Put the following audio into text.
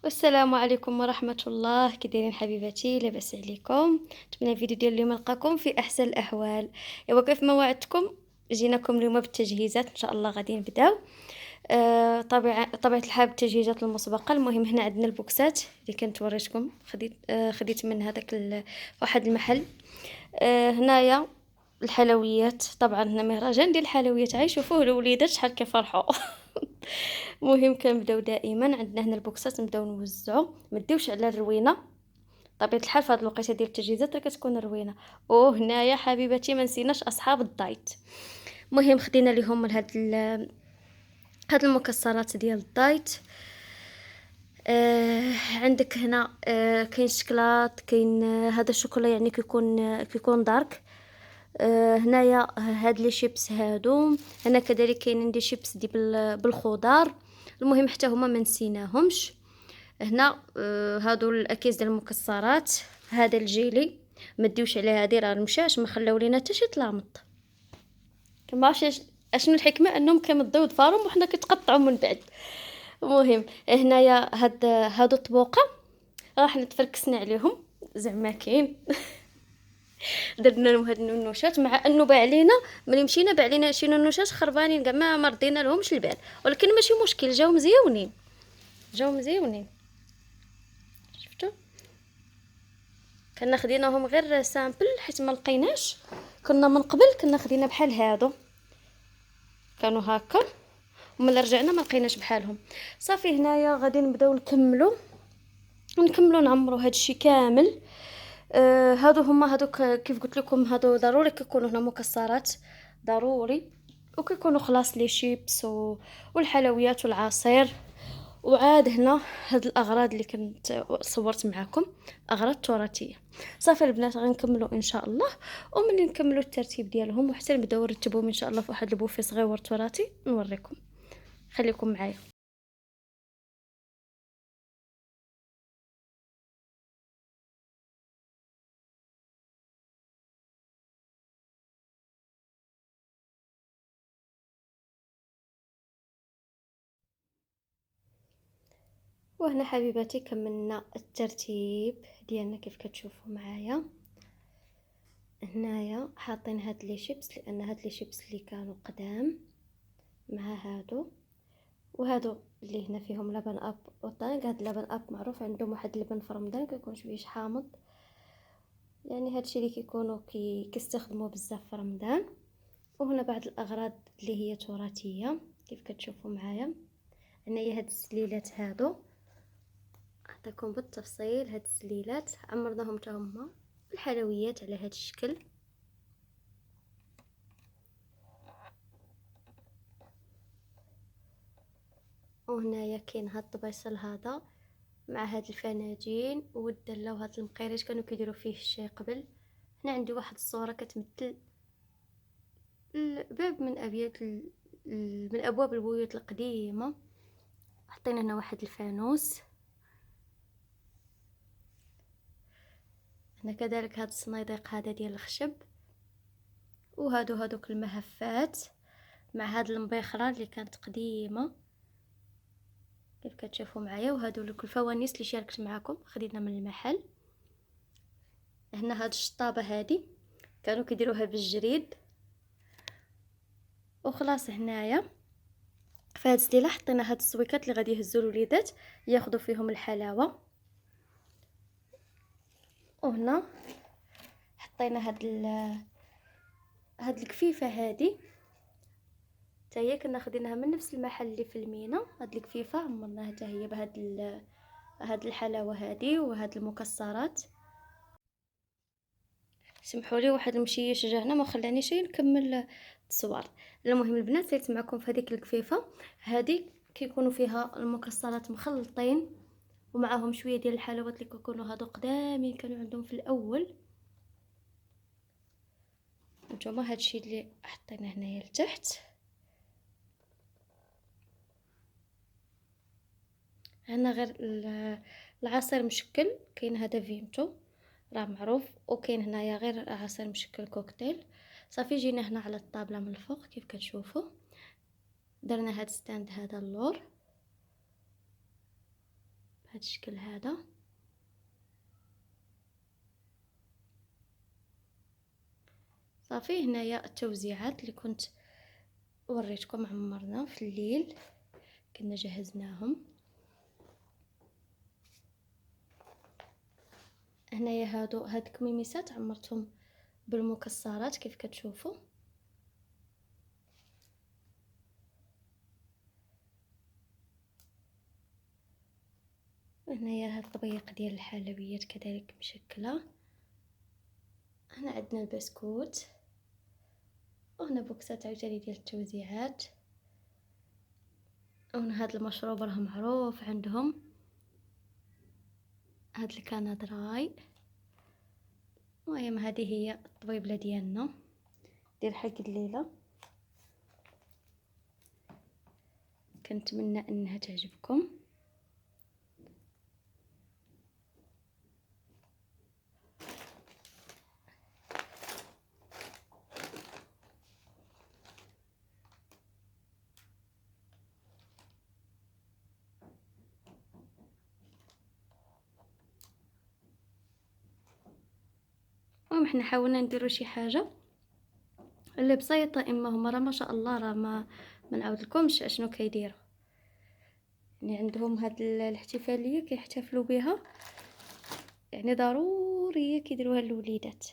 والسلام عليكم ورحمة الله، كي دايرين حبيباتي؟ لاباس عليكم؟ نتمنى الفيديو ديال اليوم نلقاكم في احسن الاحوال. ايوا كيف ما وعدتكم جيناكم اليوم بالتجهيزات، ان شاء الله غادي نبداو. طبيعة الحال بالتجهيزات المسبقة. المهم هنا عندنا البوكسات اللي كنت وريتكم، خديت من هذاك واحد المحل. هنايا الحلويات، طبعا هنا مهرجان ديال الحلويات، شوفوه الوليدات شحال كيفرحوا. المهم كنبداو دائما عندنا هنا البوكسات، نبداو نوزعوا، ما نديوش على الروينه. طبيعه الحال في هذه الوقيته ديال التجهيزات راه كتكون روينه. وهنايا حبيباتي ما نسيناش اصحاب الدايت. المهم خدينا لهم هاد المكسرات ديال الدايت. عندك هنا كاين الشكلاط، كاين هذا الشوكولا، يعني كيكون دارك. هنايا هاد لي شيبس هادو. هنا كذلك كاين عندي شيبس دي بالخضار. المهم حتى هما ما نسيناهمش. هنا هادو الاكياس ديال المكسرات. هذا الجيلي ما ديوش عليه، هادي راه المشاش ما خلاو لينا حتى شي تلامط. كما عرفتش اشنو الحكمه انهم كيمضيو ظفارهم وحنا كتقطعوا من بعد. المهم هنايا هادو الطبوقه راح نتفركسنا عليهم زعما كاين. درنا لهم هاد النونوشات، مع انه باع علينا ملي مشينا باع علينا شي نونوشات خربانين كاع ما رضينا لهمش البال، ولكن ماشي مشكل، جاو مزيونين، جاو مزيونين. شفتوا كنا خديناهم غير سامبل حيت ما لقيناش. كنا من قبل كنا خدينا بحال هادو، كانوا هكا، ومن رجعنا ما لقيناش بحالهم. صافي هنايا غادي نبداو نكملوا نعمروا هادشي كامل. هادو هما هادوك كيف قلت لكم، هادو ضروري كيكونوا هنا مكسرات، ضروري. وكيكونوا خلاص لي شيبس والحلويات والعصير. وعاد هنا هاد الاغراض اللي كنت صورت معكم، اغراض تراثيه. صافي البنات غنكملوا ان شاء الله، وملي نكملوا الترتيب ديالهم وحتى نبداو نرتبهم ان شاء الله في واحد البوفي صغير تراثي نوريكم. خليكم معايا. وهنا حبيباتي كملنا الترتيب ديالنا كيف كتشوفوا معايا. هنايا حاطين هاد لي شيبس، لان هاد لي شيبس اللي كانوا قدام مع هادو. وهادو اللي هنا فيهم لبن اب وطانق. هاد اللبن اب معروف عندهم واحد اللبن في رمضان كيكون شويه حامض، يعني هادشي اللي كيكونوا كيستخدموه بزاف في رمضان. وهنا بعض الاغراض اللي هي تراثيه كيف كتشوفوا معايا. هنايا هاد السليلات هادو نعطيكم بالتفصيل. هاد السليلات عمرناهم حتى هما الحلويات على هاد الشكل. وهنايا كاين هاد الطبيصل هذا مع هاد الفناجين والدله وهاد المقيريش كانوا كيديروا فيه الشاي قبل. هنا عندي واحد الصوره كتمثل الباب من من ابواب البيوت القديمه. حطينا هنا واحد الفانوس. هنا كذلك هاد الصناديق هذا ديال الخشب. هادوك المهفات مع هاد المبيخره اللي كانت قديمه كيف كتشوفوا معايا. وهادو الفوانيس اللي شاركت معكم خدينا من المحل. هنا هاد الشطابه هادي كانوا كيديروها بالجريد. وخلاص هنايا في هاد السليله حطينا هاد السويكات اللي غادي يهزوا الوليدات ياخذوا فيهم الحلاوه. وهنا حطينا هاد الكفيفه هادي حتى هي كنا خديناها من نفس المحل اللي في المينا. هاد الكفيفه عمرناها حتى هي هاد الحلاوه هادي وهاد المكسرات. سمحوا لي واحد المشيش جا هنا ما خلانيش نكمل التصوير. المهم البنات سيرت معكم في هذيك الكفيفه هذه كيكونوا فيها المكسرات مخلطين ومعاهم شويه ديال الحلويات اللي كيكونوا هادو قدامين كانوا عندهم في الاول. نتوما هادشي اللي حطينا هنايا لتحت. هنا غير العصير مشكل، كاين هذا فيمتو راه معروف، وكاين هنايا غير عصير مشكل كوكتيل. صافي جينا هنا على الطابله من الفوق كيف كتشوفوا درنا هاد ستاند هذا اللور بهذا الشكل هذا. صافي هنايا التوزيعات اللي كنت وريتكم عمرنا في الليل، كنا جهزناهم. هنايا هاد الكميميسات عمرتهم بالمكسرات كيف كتشوفوا. هنايا هاد الطبيق ديال الحلويات كذلك مشكله. هنا عندنا البسكوت، وهنا بوكسات عاوتاني ديال التوزيعات. وهنا هاد المشروب راه معروف عندهم، هاد الكنادراي. المهم هذه هي الطبيبله ديالنا ديال حق الليله. كنتمنى انها تعجبكم. المهم حنا حاولنا نديرو شي حاجه اللي بسيطه. اما هما راه ما شاء الله راه ما نعاودلكمش اشنو كيديروا. يعني عندهم هاد الاحتفاليه كيحتفلوا بها، يعني ضروريه كيديروها للوليدات.